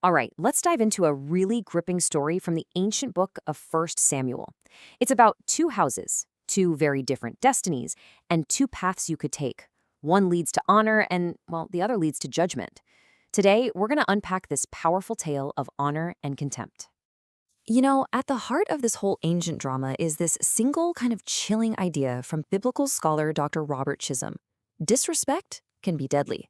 All right, let's dive into a really gripping story from the ancient book of 1 Samuel. It's about two houses, two very different destinies, and two paths you could take. One leads to honor and, well, the other leads to judgment. Today, we're going to unpack this powerful tale of honor and contempt. You know, at the heart of this whole ancient drama is this single kind of chilling idea from biblical scholar Dr. Robert Chisholm. Disrespect can be deadly.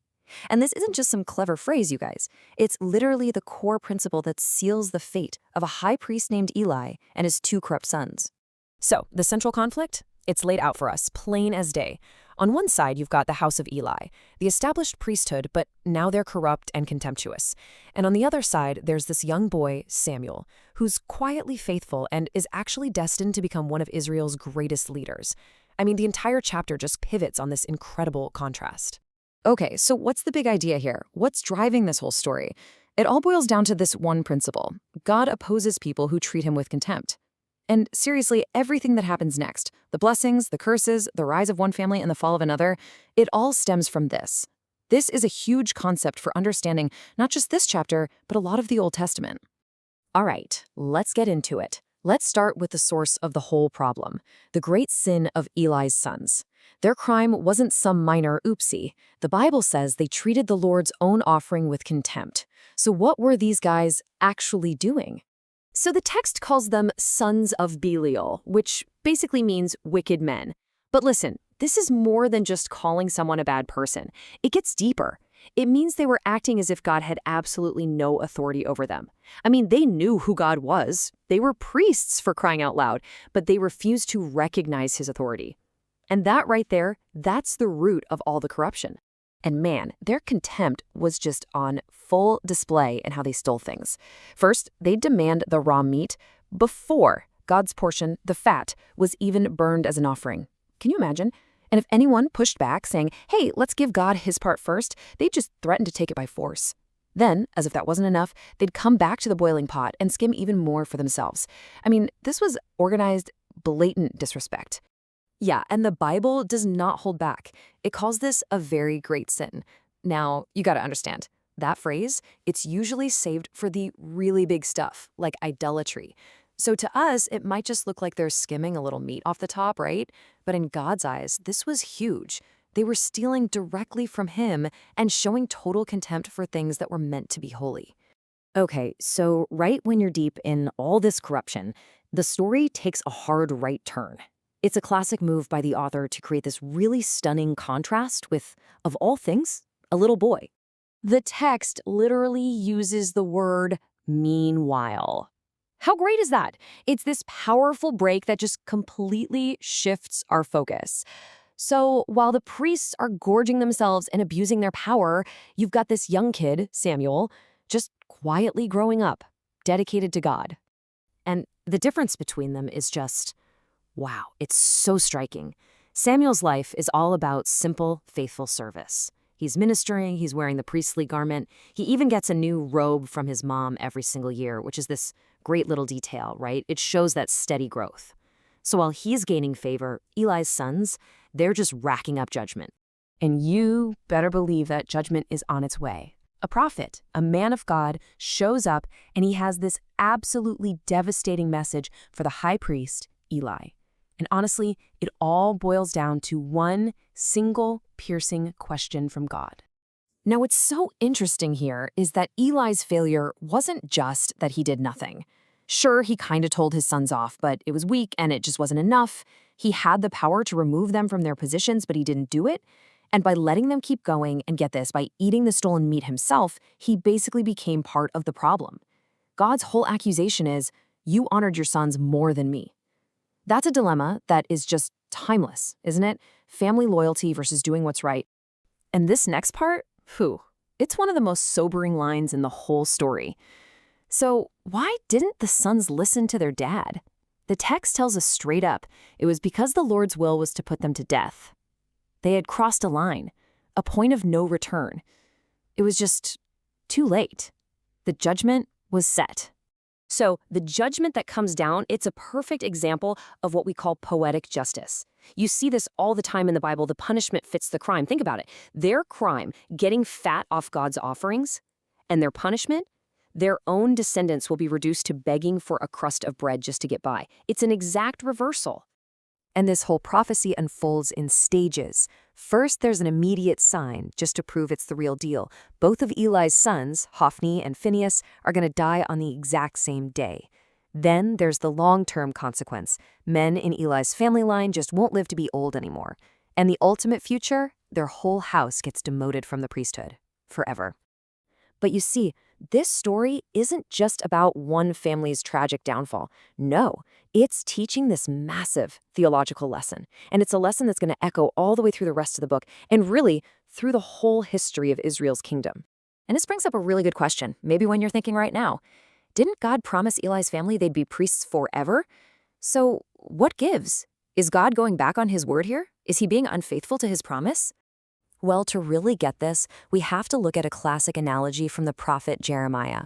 And this isn't just some clever phrase, you guys. It's literally the core principle that seals the fate of a high priest named Eli and his two corrupt sons. So, the central conflict? It's laid out for us, plain as day. On one side, you've got the house of Eli, the established priesthood, but now they're corrupt and contemptuous. And on the other side, there's this young boy, Samuel, who's quietly faithful and is actually destined to become one of Israel's greatest leaders. I mean, the entire chapter just pivots on this incredible contrast. Okay, so what's the big idea here? What's driving this whole story? It all boils down to this one principle. God opposes people who treat him with contempt. And seriously, everything that happens next, the blessings, the curses, the rise of one family and the fall of another, it all stems from this. This is a huge concept for understanding not just this chapter, but a lot of the Old Testament. All right, let's get into it. Let's start with the source of the whole problem, the great sin of Eli's sons. Their crime wasn't some minor oopsie. The Bible says they treated the Lord's own offering with contempt. So what were these guys actually doing? So the text calls them sons of Belial, which basically means wicked men. But listen, this is more than just calling someone a bad person. It gets deeper. It means they were acting as if God had absolutely no authority over them. I mean, they knew who God was. They were priests, for crying out loud, but they refused to recognize his authority. And that right there, that's the root of all the corruption. And man, their contempt was just on full display in how they stole things. First, they'd demand the raw meat before God's portion, the fat, was even burned as an offering. Can you imagine? And if anyone pushed back saying, hey, let's give God his part first, they'd just threaten to take it by force. Then, as if that wasn't enough, they'd come back to the boiling pot and skim even more for themselves. I mean, this was organized, blatant disrespect. Yeah, and the Bible does not hold back. It calls this a very great sin. Now, you gotta understand, that phrase, it's usually saved for the really big stuff, like idolatry. So to us, it might just look like they're skimming a little meat off the top, right? But in God's eyes, this was huge. They were stealing directly from him and showing total contempt for things that were meant to be holy. Okay, so right when you're deep in all this corruption, the story takes a hard right turn. It's a classic move by the author to create this really stunning contrast with, of all things, a little boy. The text literally uses the word meanwhile. How great is that? It's this powerful break that just completely shifts our focus. So while the priests are gorging themselves and abusing their power, you've got this young kid, Samuel, just quietly growing up, dedicated to God. And the difference between them is just, wow, it's so striking. Samuel's life is all about simple, faithful service. He's ministering, he's wearing the priestly garment. He even gets a new robe from his mom every single year, which is this great little detail, right? It shows that steady growth. So while he's gaining favor, Eli's sons, they're just racking up judgment. And you better believe that judgment is on its way. A prophet, a man of God, shows up and he has this absolutely devastating message for the high priest, Eli. And honestly, it all boils down to one single piercing question from God. Now, what's so interesting here is that Eli's failure wasn't just that he did nothing. Sure, he kind of told his sons off, but it was weak and it just wasn't enough. He had the power to remove them from their positions, but he didn't do it. And by letting them keep going, and get this, by eating the stolen meat himself, he basically became part of the problem. God's whole accusation is, you honored your sons more than me. That's a dilemma that is just timeless, isn't it? Family loyalty versus doing what's right. And this next part, it's one of the most sobering lines in the whole story. So why didn't the sons listen to their dad? The text tells us straight up, it was because the Lord's will was to put them to death. They had crossed a line, a point of no return. It was just too late. The judgment was set. So the judgment that comes down, it's a perfect example of what we call poetic justice. You see this all the time in the Bible. The punishment fits the crime. Think about it. Their crime, getting fat off God's offerings, and their punishment, Their own descendants will be reduced to begging for a crust of bread just to get by. It's an exact reversal. And this whole prophecy unfolds in stages. First, there's an immediate sign, just to prove it's the real deal. Both of Eli's sons, Hophni and Phinehas, are going to die on the exact same day. Then there's the long-term consequence. Men in Eli's family line just won't live to be old anymore. And the ultimate future, their whole house gets demoted from the priesthood. Forever. But you see, this story isn't just about one family's tragic downfall. No, it's teaching this massive theological lesson. And it's a lesson that's going to echo all the way through the rest of the book, and really through the whole history of Israel's kingdom. And this brings up a really good question, maybe when you're thinking right now. Didn't God promise Eli's family they'd be priests forever? So what gives? Is God going back on his word here? Is he being unfaithful to his promise? Well, to really get this, we have to look at a classic analogy from the prophet Jeremiah.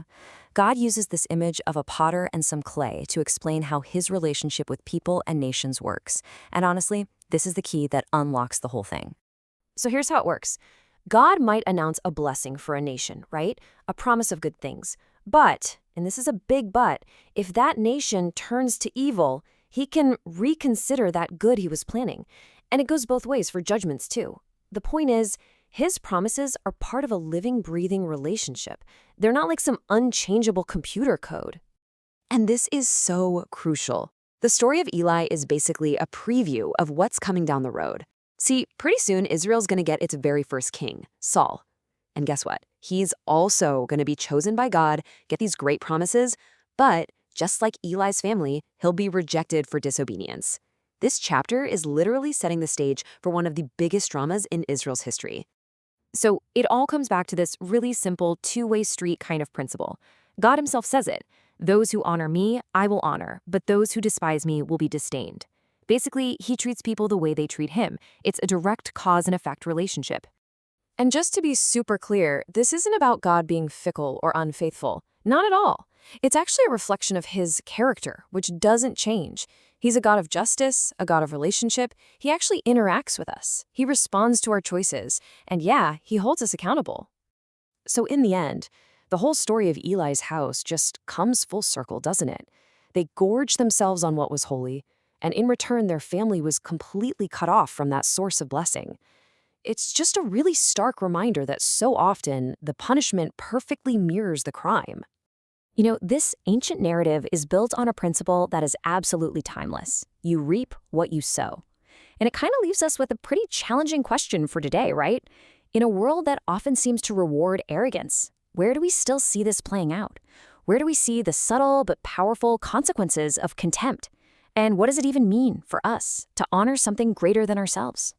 God uses this image of a potter and some clay to explain how his relationship with people and nations works. And honestly, this is the key that unlocks the whole thing. So here's how it works. God might announce a blessing for a nation, right? A promise of good things. But, and this is a big but, if that nation turns to evil, he can reconsider that good he was planning. And it goes both ways for judgments too. The point is, his promises are part of a living, breathing relationship. They're not like some unchangeable computer code. And this is so crucial. The story of Eli is basically a preview of what's coming down the road. See, pretty soon Israel's going to get its very first king, Saul. And guess what? He's also going to be chosen by God, get these great promises, but just like Eli's family, he'll be rejected for disobedience. This chapter is literally setting the stage for one of the biggest dramas in Israel's history. So it all comes back to this really simple two-way street kind of principle. God himself says it. Those who honor me, I will honor, but those who despise me will be disdained. Basically, he treats people the way they treat him. It's a direct cause and effect relationship. And just to be super clear, this isn't about God being fickle or unfaithful. Not at all. It's actually a reflection of his character, which doesn't change. He's a God of justice, a God of relationship. He actually interacts with us. He responds to our choices. And yeah, he holds us accountable. So in the end, the whole story of Eli's house just comes full circle, doesn't it? They gorged themselves on what was holy, and in return, their family was completely cut off from that source of blessing. It's just a really stark reminder that so often, the punishment perfectly mirrors the crime. You know, this ancient narrative is built on a principle that is absolutely timeless. You reap what you sow. And it kind of leaves us with a pretty challenging question for today, right? In a world that often seems to reward arrogance, where do we still see this playing out? Where do we see the subtle but powerful consequences of contempt? And what does it even mean for us to honor something greater than ourselves?